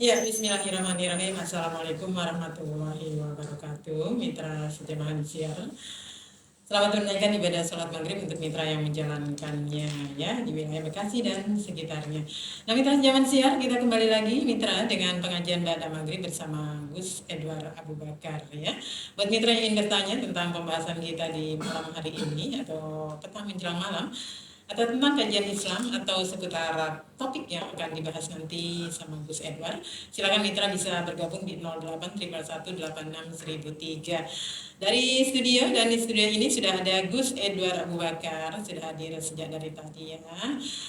Ya, bismillahirrahmanirrahim. Assalamualaikum warahmatullahi wabarakatuh. Mitra sejamaah siar. Selamat menunaikan ibadah sholat maghrib untuk mitra yang menjalankannya ya di wilayah Bekasi dan sekitarnya. Nah, mitra sejamaah siar, kita kembali lagi mitra dengan pengajian ba'da maghrib bersama Gus Edward Abu Bakar ya. Buat mitra yang ingin bertanya tentang pembahasan kita di malam hari ini atau petang menjelang malam, atau tentang kajian Islam atau seputar topik yang akan dibahas nanti sama Gus Edward, silakan mitra bisa bergabung di 08 111 86 1003 dari studio. Dan di studio ini sudah ada Gus Edward Abu Bakar, sudah hadir sejak dari tadi ya.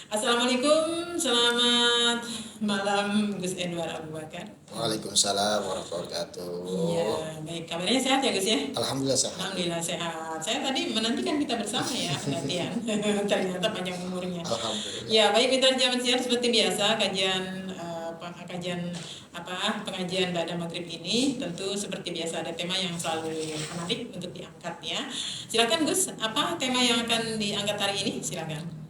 Assalamualaikum, selamat malam Gus Edward Abu Bakar. Waalaikumsalam warahmatullahi wabarakatuh. Iya, baik. Kabarnya sehat ya Gus ya? Alhamdulillah sehat. Alhamdulillah sehat. Saya tadi menantikan kita bersama ya latihan. Ternyata panjang umurnya. Alhamdulillah. Ya, baik mitra zaman siar, seperti biasa pengajian pada maghrib ini tentu seperti biasa ada tema yang selalu menarik untuk diangkat ya. Silakan Gus, apa tema yang akan diangkat hari ini? Silakan.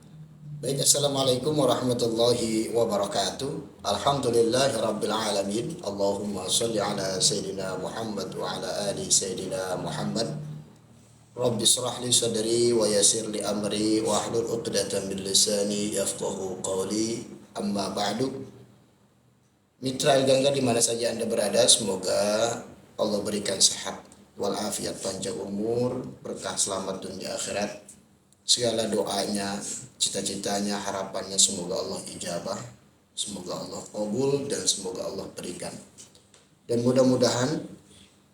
Baik, assalamualaikum warahmatullahi wabarakatuh. Alhamdulillahi rabbil alamin. Allahumma sholli ala sayyidina Muhammad wa ala ali sayyidina Muhammad. Rabbi shrah li sadri wa yassir li amri wa hlul 'uqdatam min lisani yafqahu qawli. Amma ba'du. Mitra Al-Gangga di mana saja Anda berada, semoga Allah berikan sehat walafiat, panjang umur, berkah selamat dunia akhirat. Segala doanya, cita-citanya, harapannya semoga Allah ijabah, semoga Allah qabul, dan semoga Allah berikan. Dan mudah-mudahan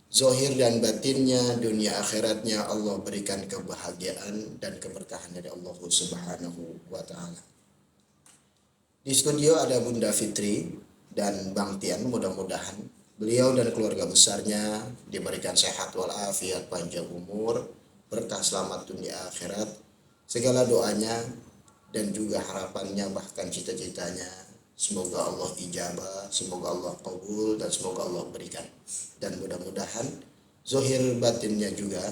zahir dan batinnya, dunia akhiratnya Allah berikan kebahagiaan dan keberkahan dari Allah Subhanahu wa ta'ala. Di studio ada Bunda Fitri dan Bang Tian. Mudah-mudahan beliau dan keluarga besarnya diberikan sehat walafiat, panjang umur, berkah selamat dunia akhirat. Segala doanya dan juga harapannya, bahkan cita-citanya, semoga Allah ijabah, semoga Allah qabul, dan semoga Allah berikan. Dan mudah-mudahan zahir batinnya juga,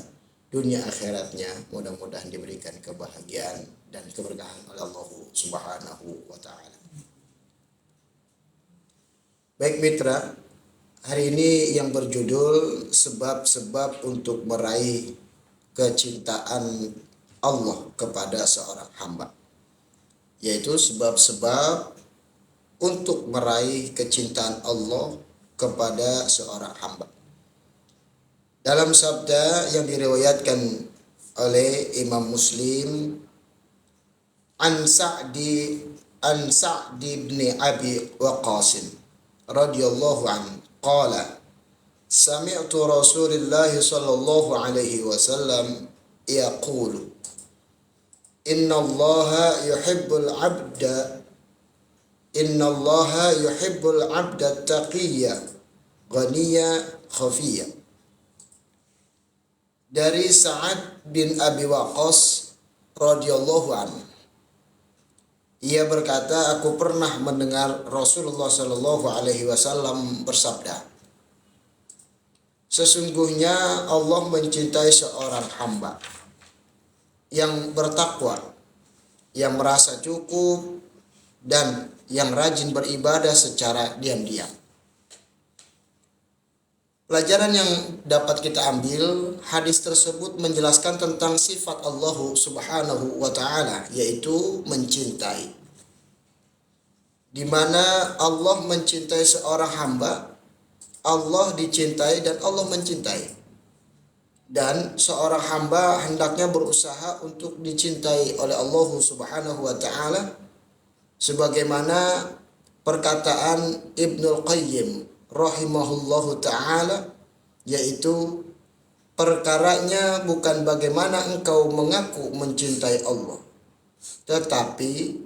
dunia akhiratnya, mudah-mudahan diberikan kebahagiaan dan keberkahan oleh Allah Subhanahu wa ta'ala. Baik mitra, hari ini yang berjudul sebab-sebab untuk meraih kecintaan Allah kepada seorang hamba, yaitu sebab-sebab untuk meraih kecintaan Allah kepada seorang hamba. Dalam sabda yang diriwayatkan oleh Imam Muslim, an Sa'di bin Abi Waqqas radhiyallahu anhu qala sami'tu Rasulullah sallallahu alaihi wasallam yaqulu Inna Allah yuhibbul abda taqiyya ghaniyya khafiyya. Dari Sa'ad bin Abi Waqqas radhiyallahu anhu, ia berkata, aku pernah mendengar Rasulullah sallallahu alaihi wasallam bersabda, sesungguhnya Allah mencintai seorang hamba yang bertakwa, yang merasa cukup, dan yang rajin beribadah secara diam-diam. Pelajaran yang dapat kita ambil, hadis tersebut menjelaskan tentang sifat Allah Subhanahu wa ta'ala, yaitu mencintai. Di mana Allah mencintai seorang hamba, Allah dicintai dan Allah mencintai. Dan seorang hamba hendaknya berusaha untuk dicintai oleh Allah Subhanahu wa ta'ala, sebagaimana perkataan Ibnul Qayyim rahimahullahu ta'ala, yaitu perkaranya bukan bagaimana engkau mengaku mencintai Allah, tetapi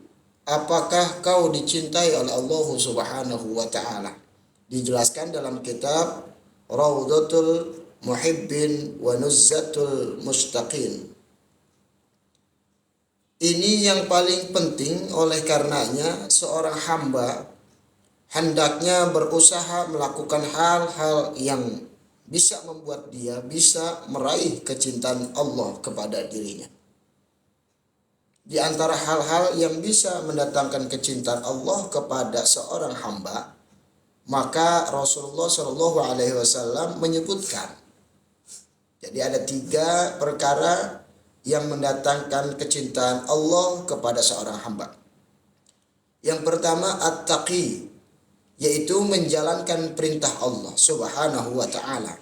apakah kau dicintai oleh Allah Subhanahu wa ta'ala. Dijelaskan dalam kitab Raudhatul Muhibbin wa Nuzzatul Mustaqin. Ini yang paling penting, oleh karenanya seorang hamba hendaknya berusaha melakukan hal-hal yang bisa membuat dia bisa meraih kecintaan Allah kepada dirinya. Di antara hal-hal yang bisa mendatangkan kecintaan Allah kepada seorang hamba, maka Rasulullah Shallallahu Alaihi Wasallam menyebutkan, jadi ada 3 perkara yang mendatangkan kecintaan Allah kepada seorang hamba. Yang pertama at-taqi, yaitu menjalankan perintah Allah Subhanahu wa taala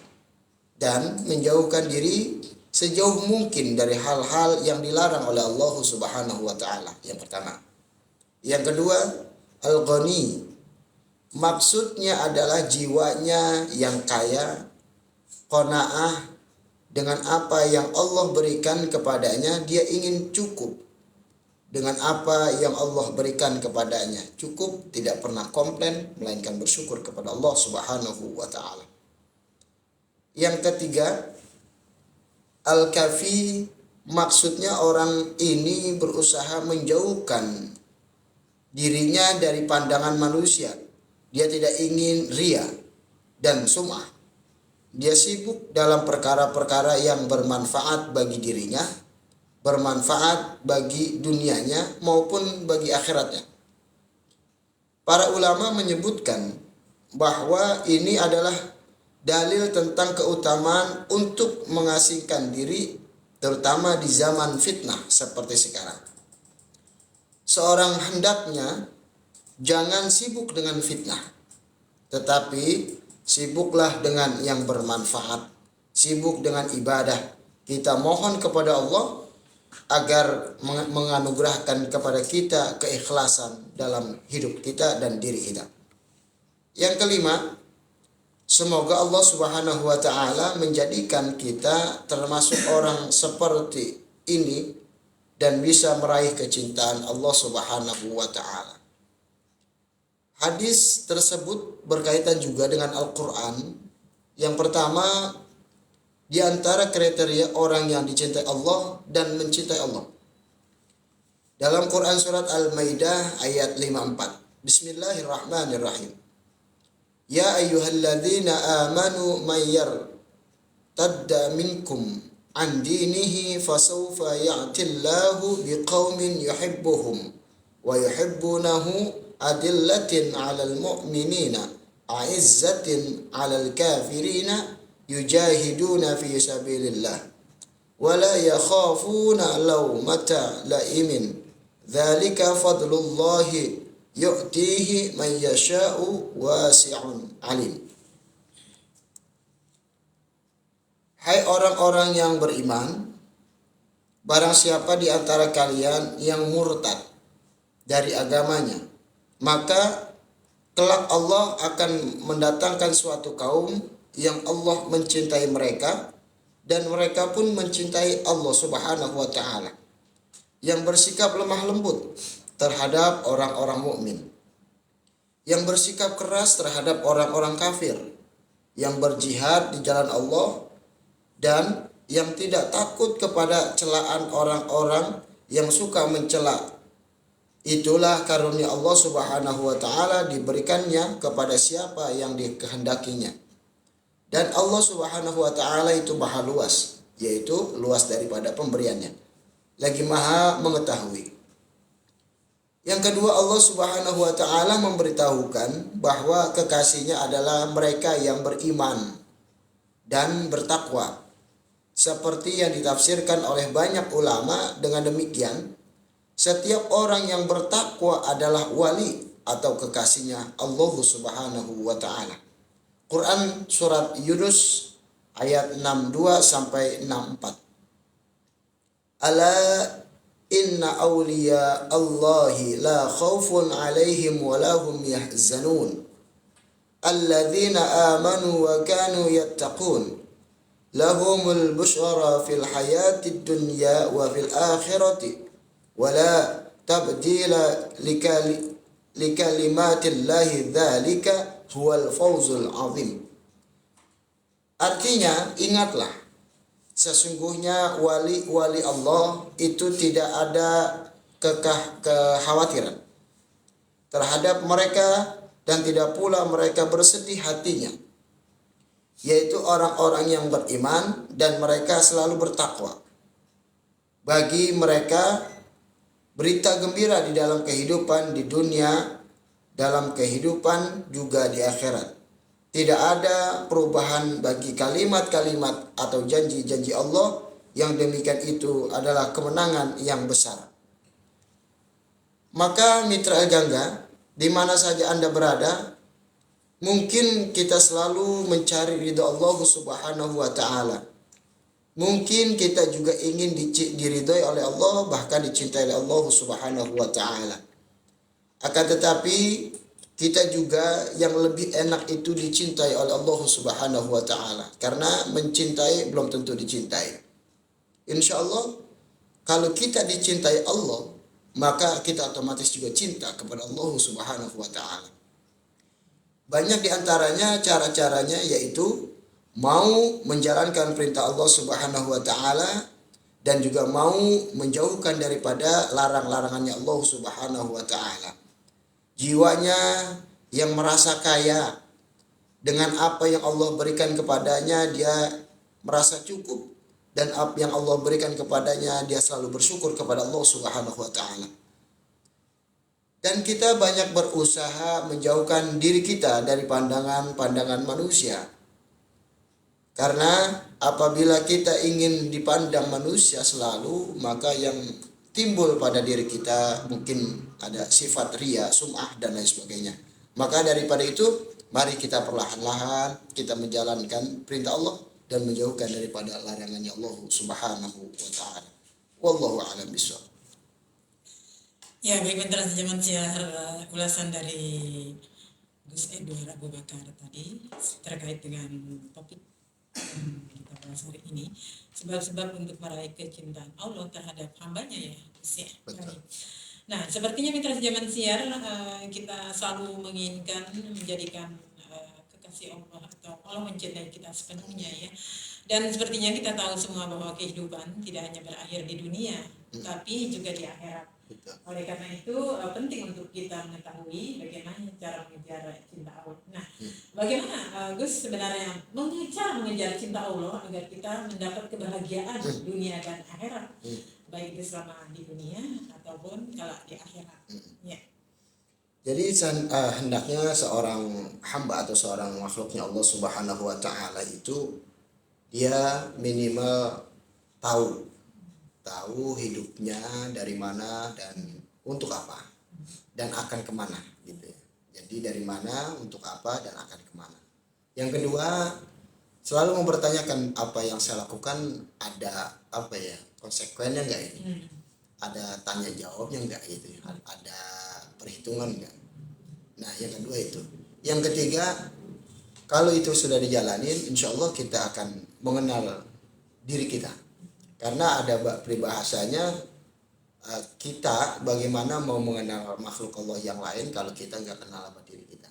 dan menjauhkan diri sejauh mungkin dari hal-hal yang dilarang oleh Allah Subhanahu wa taala. Yang pertama. Yang kedua, al-ghani. Maksudnya adalah jiwanya yang kaya, qanaah dengan apa yang Allah berikan kepadanya, dia ingin cukup dengan apa yang Allah berikan kepadanya. Cukup, tidak pernah komplain, melainkan bersyukur kepada Allah Subhanahu wa taala. Yang ketiga, al-kafi, maksudnya orang ini berusaha menjauhkan dirinya dari pandangan manusia. Dia tidak ingin ria dan sum'ah. Dia sibuk dalam perkara-perkara yang bermanfaat bagi dirinya, bermanfaat bagi dunianya maupun bagi akhiratnya. Para ulama menyebutkan bahwa ini adalah dalil tentang keutamaan untuk mengasingkan diri, terutama di zaman fitnah seperti sekarang. Seorang hendaknya jangan sibuk dengan fitnah, tetapi sibuklah dengan yang bermanfaat, sibuk dengan ibadah. Kita mohon kepada Allah agar menganugerahkan kepada kita keikhlasan dalam hidup kita dan diri kita. Yang kelima, semoga Allah Subhanahu wa taala menjadikan kita termasuk orang seperti ini dan bisa meraih kecintaan Allah Subhanahu wa taala. Hadis tersebut berkaitan juga dengan Al-Qur'an. Yang pertama, di antara kriteria orang yang dicintai Allah dan mencintai Allah. Dalam Quran surat Al-Maidah ayat 54. Bismillahirrahmanirrahim. Ya ayyuhalladzina amanu man yartadda minkum an dinihi fasawfa ya'tillahu biqaumin yuhibbuhum wa yuhibbunahu adillatin 'alal mu'minina a'izzatin 'alal kafirina yujahiduna fi sabilillah wala yakhafuna lawmata laimin dzalika fadlullahi yu'tihi man yasha'u wasi'un alim. Hai orang-orang yang beriman, barang siapa di antara kalian yang murtad dari agamanya, maka kelak Allah akan mendatangkan suatu kaum yang Allah mencintai mereka dan mereka pun mencintai Allah Subhanahu wa taala, yang bersikap lemah lembut terhadap orang-orang mukmin, yang bersikap keras terhadap orang-orang kafir, yang berjihad di jalan Allah dan yang tidak takut kepada celaan orang-orang yang suka mencela. Itulah karunia Allah Subhanahu wa taala diberikannya kepada siapa yang dikehendakinya. Dan Allah Subhanahu wa taala itu maha luas, yaitu luas daripada pemberiannya, lagi maha mengetahui. Yang kedua, Allah Subhanahu wa taala memberitahukan bahwa kekasihnya adalah mereka yang beriman dan bertakwa. Seperti yang ditafsirkan oleh banyak ulama, dengan demikian setiap orang yang bertakwa adalah wali atau kekasihnya Allah Subhanahu wa taala. Quran surat Yunus ayat 62 sampai 64. Ala inna awliya Allahi la khawfun alaihim wa lahum yahzanun. Alladzina amanu wa kanu yattaqun. Lahumul busyara fil hayatid dunya wa fil akhirati wa la tabdila likalimatillahi dzalika huwal fawzul azim. Artinya, ingatlah, sesungguhnya wali-wali Allah itu tidak ada kekhawatiran terhadap mereka dan tidak pula mereka bersedih hatinya, yaitu orang-orang yang beriman dan mereka selalu bertakwa. Bagi mereka berita gembira di dalam kehidupan di dunia dalam kehidupan juga di akhirat. Tidak ada perubahan bagi kalimat-kalimat atau janji-janji Allah, yang demikian itu adalah kemenangan yang besar. Maka mitra Gangga, di mana saja Anda berada, mungkin kita selalu mencari ridha Allah Subhanahu wa taala. Mungkin kita juga ingin diridhoi oleh Allah, bahkan dicintai oleh Allah Subhanahu wa taala. Akan tetapi kita juga yang lebih enak itu dicintai oleh Allah Subhanahu wa taala, karena mencintai belum tentu dicintai. Insya Allah kalau kita dicintai Allah, maka kita otomatis juga cinta kepada Allah Subhanahu wa taala. Banyak diantaranya cara-caranya, yaitu mau menjalankan perintah Allah Subhanahu wa taala dan juga mau menjauhkan daripada larang-larangannya Allah Subhanahu wa taala. Jiwanya yang merasa kaya dengan apa yang Allah berikan kepadanya, dia merasa cukup, dan apa yang Allah berikan kepadanya dia selalu bersyukur kepada Allah Subhanahu wa taala. Dan kita banyak berusaha menjauhkan diri kita dari pandangan-pandangan manusia. Karena apabila kita ingin dipandang manusia selalu, maka yang timbul pada diri kita mungkin ada sifat riya, sum'ah, dan lain sebagainya. Maka daripada itu, mari kita perlahan-lahan kita menjalankan perintah Allah dan menjauhkan daripada larangannya Allah Subhanahu wa taala. Wallahu a'lam bishawab. Ya, baik, mitra sejaman siar, ulasan dari Gus Edward Abu Bakar tadi terkait dengan topik yang kita bahas hari ini, sebab-sebab untuk meraih kecintaan Allah terhadap hambanya, ya Gus, ya. Betul. Nah, sepertinya mitra sejaman siar, kita selalu menginginkan menjadikan kekasih Allah, atau Allah mencintai kita sepenuhnya, ya. Dan sepertinya kita tahu semua bahwa kehidupan tidak hanya berakhir di dunia, tapi juga di akhirat. Betul. Oleh karena itu penting untuk kita mengetahui bagaimana cara mengejar cinta Allah. Nah, bagaimana Gus sebenarnya cara mengejar cinta Allah agar kita mendapat kebahagiaan dunia dan akhirat, baik itu selama di dunia ataupun kalau di akhirat. Ya. Jadi hendaknya seorang hamba atau seorang makhluknya Allah Subhanahu wa taala itu dia minimal tahu hidupnya dari mana dan untuk apa dan akan kemana, gitu ya. Jadi dari mana, untuk apa, dan akan kemana. Yang kedua, selalu mempertanyakan apa yang saya lakukan ada apa ya, konsekuennya enggak ini, ada tanya jawabnya enggak, gitu ya. Ada perhitungan enggak. Nah, yang kedua itu. Yang ketiga, kalau itu sudah dijalanin, insya Allah kita akan mengenal diri kita. Karena ada peribahasanya, kita bagaimana mau mengenal makhluk Allah yang lain kalau kita nggak kenal sama diri kita.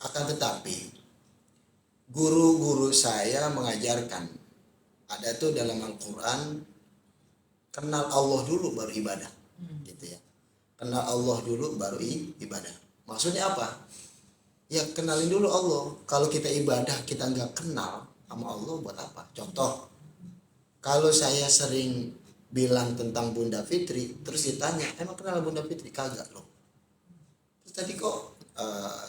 Akan tetapi guru-guru saya mengajarkan, ada tuh dalam Al-Quran, kenal Allah dulu baru ibadah, gitu ya. Kenal Allah dulu baru ibadah. Maksudnya apa? Ya kenalin dulu Allah. Kalau kita ibadah kita nggak kenal sama Allah, buat apa? Contoh, kalau saya sering bilang tentang Bunda Fitri, terus ditanya, emang kenal Bunda Fitri? Kagak loh. Terus tadi kok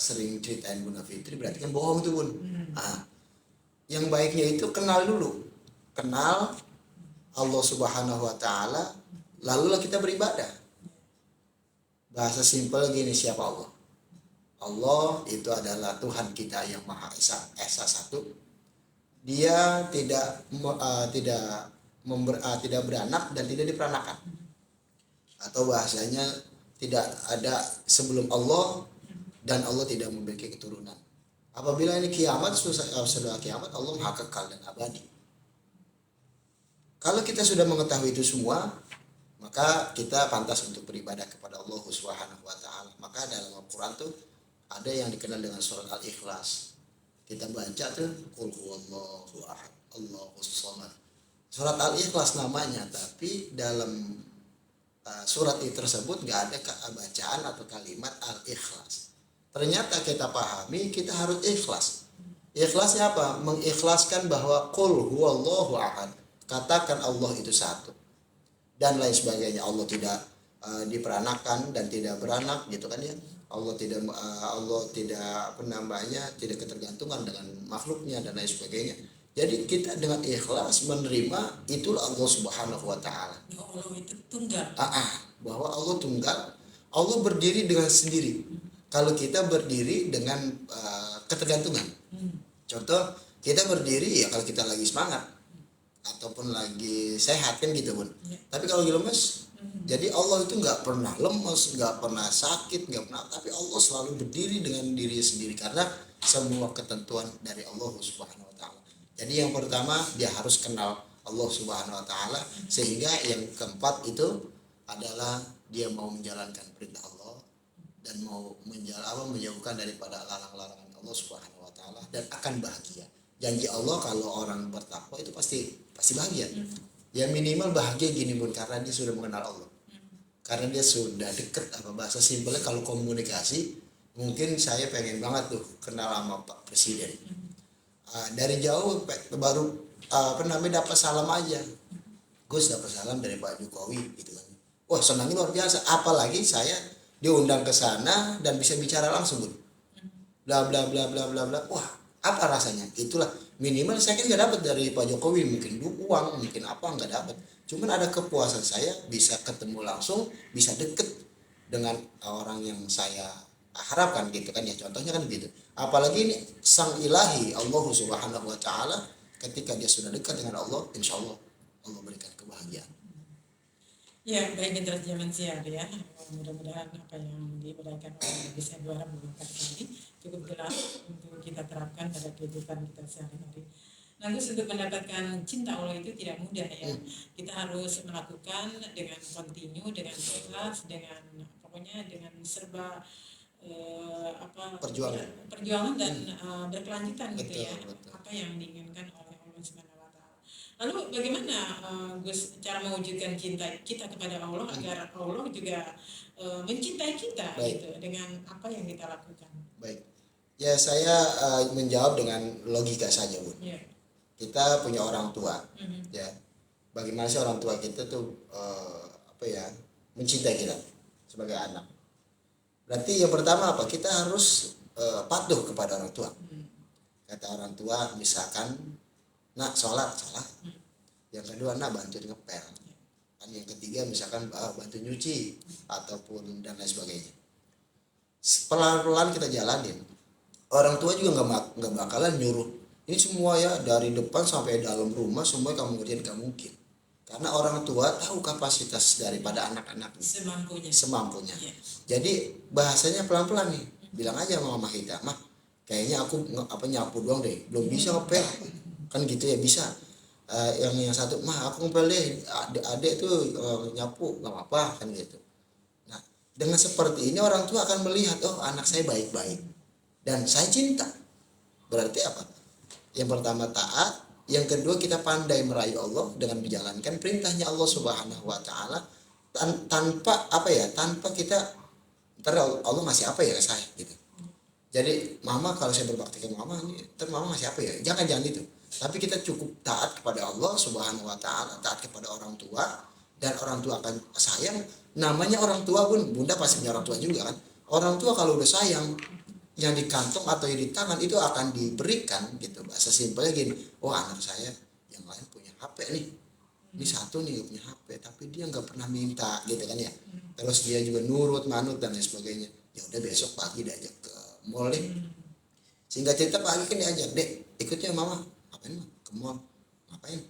sering ceritain Bunda Fitri, berarti kan bohong tuh Bun. Nah, yang baiknya itu kenal dulu. Kenal Allah Subhanahu wa taala, lalulah kita beribadah. Bahasa simpel gini, siapa Allah? Allah itu adalah Tuhan kita yang Maha Esa satu. Dia tidak beranak dan tidak diperanakan. Atau bahasanya tidak ada sebelum Allah dan Allah tidak memiliki keturunan. Apabila ini kiamat, sudah kiamat, Allah Maha kekal dan abadi. Kalau kita sudah mengetahui itu semua, maka kita pantas untuk beribadah kepada Allah Subhanahu wa taala. Maka dalam Al-Qur'an tuh ada yang dikenal dengan surat Al-Ikhlas. Kita baca tuh qul huwallahu ahad, Allahus samad. Surat Al-Ikhlas namanya, tapi dalam surat itu tersebut nggak ada bacaan atau kalimat Al-Ikhlas. Ternyata kita pahami kita harus ikhlas. Ikhlasnya apa? Mengikhlaskan bahwa qul huwallahu ahad, katakan Allah itu satu, dan lain sebagainya. Allah tidak diperanakan dan tidak beranak, gitu kan ya. Allah tidak apa namanya, tidak ketergantungan dengan makhluknya dan lain sebagainya. Jadi kita dengan ikhlas menerima, itulah Allah Subhanahu wa taala. Allah itu tunggal. Bahwa Allah tunggal, Allah berdiri dengan sendiri. Kalau kita berdiri dengan ketergantungan. Contoh, kita berdiri ya kalau kita lagi semangat ataupun lagi sehat kan gitu pun. Tapi kalau lagi lemes, jadi Allah itu nggak pernah lemes, nggak pernah sakit, nggak pernah. Tapi Allah selalu berdiri dengan diri sendiri karena semua ketentuan dari Allah Subhanahu wa taala. Jadi yang pertama dia harus kenal Allah Subhanahu wa taala, sehingga yang keempat itu adalah dia mau menjalankan perintah Allah dan mau menjauhkan daripada larang-larangan Allah Subhanahu wa taala, dan akan bahagia. Janji Allah kalau orang bertakwa itu pasti bahagia. Ya minimal bahagia gini pun karena dia sudah mengenal Allah. Karena dia sudah dekat, apa bahasa simpelnya kalau komunikasi, mungkin saya pengen banget tuh kenal sama Pak Presiden. Dari jauh baru dapat salam aja. Gus dapat salam dari Pak Jokowi gitu kan. Wah, senangnya luar biasa. Apalagi saya diundang ke sana dan bisa bicara langsung, Bun. Bla bla bla bla bla bla. Wah, apa rasanya? Itulah minimal saya kan nggak dapat dari Pak Jokowi, mungkin uang, mungkin apa nggak dapat. Cuman ada kepuasan saya bisa ketemu langsung, bisa deket dengan orang yang saya harapkan gitu kan ya. Contohnya kan gitu. Apalagi ini sang ilahi Allah Subhanahu wa taala, ketika dia sudah dekat dengan Allah, insya Allah Allah berikan kebahagiaan. Ya, baik mitra zaman siar ya. Mudah-mudahan apa yang diuraikan oleh Gus Edward beberapa kali cukup jelas untuk kita terapkan pada kehidupan kita sehari-hari. Nah, Gus, untuk mendapatkan cinta Allah itu tidak mudah ya. Kita harus melakukan dengan kontinu, dengan ikhlas, dengan pokoknya dengan serba perjuangan dan berkelanjutan gitu ya. Betul. Apa yang diinginkan oleh Allah Subhanahu wa taala. Lalu bagaimana Gus cara mewujudkan cinta kita kepada Allah agar Allah juga mencintai kita gitu dengan apa yang kita lakukan? Baik. Ya, saya menjawab dengan logika saja, Bun. Yeah. Kita punya orang tua. Ya. Bagaimana sih orang tua kita tuh mencintai kita sebagai anak? Berarti yang pertama apa? Kita harus patuh kepada orang tua. Kata orang tua misalkan, nak sholat. Yang kedua, nak bantu ngepel. Yang ketiga misalkan bantu nyuci ataupun dan lain sebagainya. Pelan-pelan kita jalanin. Orang tua juga nggak bakalan nyuruh ini semua ya dari depan sampai dalam rumah semua kamu ngerjain, nggak mungkin. Karena orang tua tahu kapasitas daripada anak-anaknya. Semampunya. Yeah. Jadi bahasanya pelan-pelan nih. Bilang aja sama mama kita, mah kayaknya aku nyapu doang deh, belum bisa ngepel. Kan gitu ya bisa. Yang satu, mah aku ngepel deh, adik tuh nyapu nggak apa-apa kan gitu. Nah, dengan seperti ini orang tua akan melihat, oh anak saya baik-baik dan saya cinta. Berarti apa? Yang pertama taat, yang kedua kita pandai merayu Allah dengan menjalankan perintahnya Allah Subhanahu wa taala tanpa kita ntar Allah ngasih apa ya ke saya gitu. Jadi mama kalau saya berbakti ke mama ini, ntar mama ngasih apa ya? Jangan itu. Tapi kita cukup taat kepada Allah Subhanahu wa taala, taat kepada orang tua, dan orang tua akan sayang. Namanya orang tua pun, bunda pasti punya orang tua juga kan. Orang tua kalau udah sayang, yang di kantong atau yang di tangan itu akan diberikan gitu. Bahasa simpelnya gini, oh anak saya yang lain punya HP nih, ini satu nih gak punya HP tapi dia nggak pernah minta gitu kan ya. Terus dia juga nurut, manut dan lain sebagainya. Ya udah besok pagi diajak ke mall deh. Sehingga cerita pagi kan diajak, dek ikutnya mama. Ngapain mah? Ke mall. Ngapain?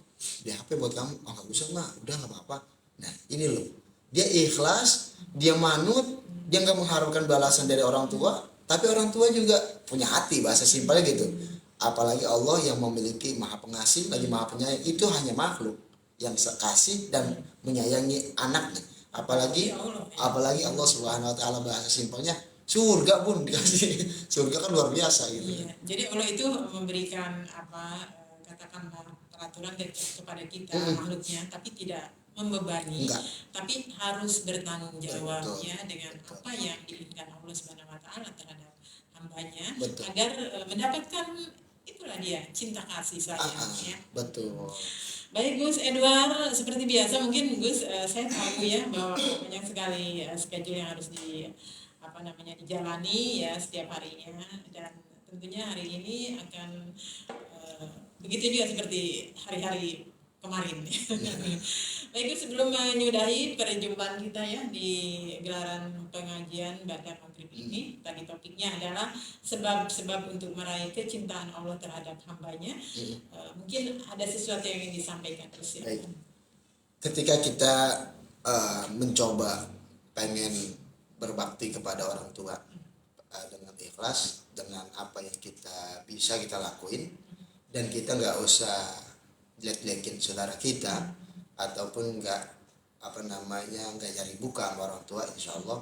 Beli HP buat kamu. Oh nggak usah mah, udah nggak apa-apa. Nah ini loh, dia ikhlas, dia manut, dia nggak mengharapkan balasan dari orang tua. Tapi orang tua juga punya hati, bahasa simpelnya gitu. Apalagi Allah yang memiliki maha pengasih lagi maha penyayang, itu hanya makhluk yang kasih dan menyayangi anaknya. Apalagi Allah Subhanahu wa taala, bahasa simpelnya surga pun dikasih. Surga kan luar biasa gitu. Iya. Jadi Allah itu memberikan katakanlah peraturan kepada kita makhluknya, tapi tidak membebani. Enggak. Tapi harus bertanggung jawab ya dengan apa yang diinginkan Allah Subhanahu wa taala terhadap hambanya. Betul. Agar mendapatkan itulah dia cinta kasih sayangnya. Betul. Baik Gus Edward, seperti biasa mungkin Gus saya tahu ya bahwa banyak sekali schedule yang harus dijalani ya setiap harinya, dan tentunya hari ini akan begitu juga seperti hari-hari kemarin. Baik, sebelum menyudahi perjumpaan kita ya di gelaran pengajian pada maghrib ini, tadi topiknya adalah sebab-sebab untuk meraih kecintaan Allah terhadap hambanya. Mungkin ada sesuatu yang ingin disampaikan terus ya. Ketika kita mencoba pengen berbakti kepada orang tua dengan ikhlas, dengan apa yang kita bisa kita lakuin, dan kita nggak usah jelek-jelekin saudara kita ataupun nggak nggak cari buka sama orang tua, insya Allah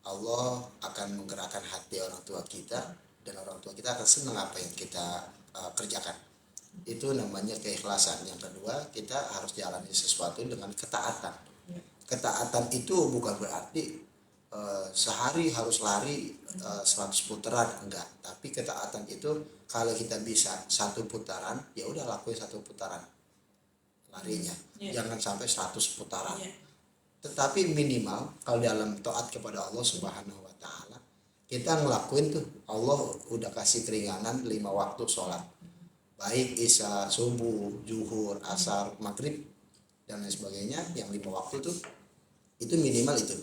Allah akan menggerakkan hati orang tua kita, dan orang tua kita akan senang apa yang kita kerjakan. Itu namanya keikhlasan. Yang kedua, kita harus jalani sesuatu dengan ketaatan. Ketaatan itu bukan berarti sehari harus lari 100 putaran, enggak. Tapi ketaatan itu kalau kita bisa 1 putaran, ya udah lakuin 1 putaran larinya, jangan sampai 100 putaran. Tetapi minimal kalau dalam taat kepada Allah Subhanahu wa Ta'ala, kita ngelakuin tuh, Allah udah kasih keringanan 5 waktu sholat, baik isya, subuh, zuhur, asar, maghrib dan lain sebagainya. Yang 5 waktu tuh itu minimal itu.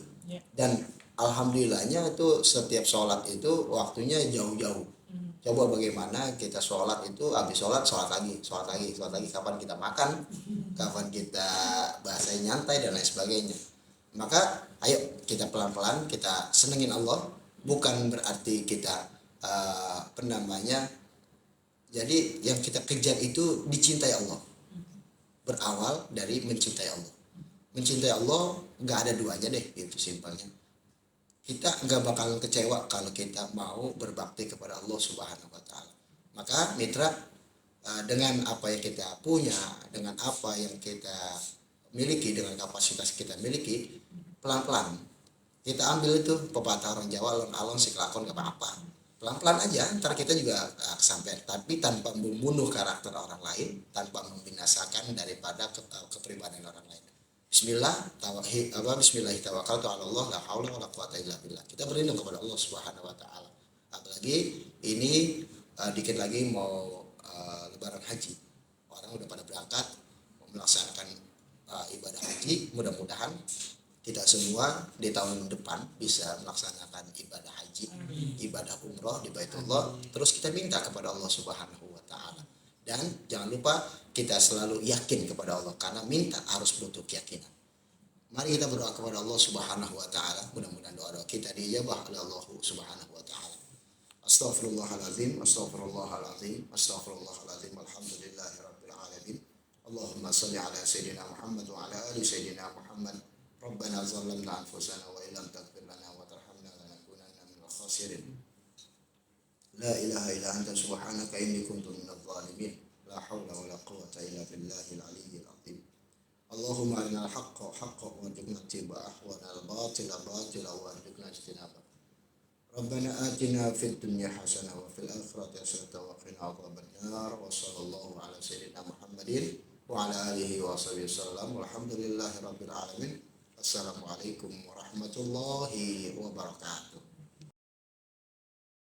Dan alhamdulillahnya itu setiap sholat itu waktunya jauh-jauh. Coba bagaimana kita sholat itu, habis sholat lagi. Kapan kita makan, kapan kita bahasanya nyantai dan lain sebagainya. Maka ayo kita pelan-pelan kita senengin Allah. Bukan berarti kita jadi yang kita kejar itu dicintai Allah. Berawal dari mencintai Allah. Mencintai Allah nggak ada duanya deh, itu simpelnya. Kita nggak bakal kecewa kalau kita mau berbakti kepada Allah Subhanahu wa Ta'ala. Maka mitra, dengan apa yang kita punya, dengan apa yang kita miliki, dengan kapasitas kita miliki, pelan-pelan kita ambil itu pepatah orang Jawa, alon-alon si kelakon gak apa-apa, pelan-pelan aja, ntar kita juga kesampean, tapi tanpa membunuh karakter orang lain, tanpa membinasakan daripada kepribadian orang lain. Bismillahirrahmanirrahim. Allah, la haula wala quwata illa billah. Kita berlindung kepada Allah Subhanahu wa Ta'ala. Apalagi ini dikit lagi mau lebaran haji. Orang udah pada berangkat mau melaksanakan ibadah haji. Mudah-mudahan kita semua di tahun depan bisa melaksanakan ibadah haji, ibadah umroh di Baitullah. Terus kita minta kepada Allah Subhanahu wa Ta'ala. Dan jangan lupa kita selalu yakin kepada Allah, karena minta harus butuh keyakinan. Mari kita berdoa kepada Allah Subhanahu wa Ta'ala. Mudah-mudahan doa-doa kita dijabah oleh Allah Subhanahu wa Ta'ala. Astaghfirullahaladzim, astaghfirullahaladzim, astaghfirullahaladzim. Alhamdulillahirabbil alamin. Allahumma shalli ala sayyidina Muhammad wa ala ali sayyidina Muhammad. Rabbana zalamna anfusana wa illam taghfir lana wa tarhamna lanakunanna minal khasirin. La ilaha illa anta subhanaka inni kuntu minadh dhalimin. La haula wala quwwata illa billahil aliyyil azim. Allahumma arinal haqqa haqqan warzuqna ittiba'ah wa arinal batila batilan warzuqna ijtinabah. Rabbana atina fid dunya hasanah wa fil akhirati hasanah wa qina adzaban nar. Wa sallallahu ala sayyidina Muhammadin wa ala alihi wa sahbihi wasallam. Walhamdulillahirabbil alamin. Assalamualaikum warahmatullahi wabarakatuh.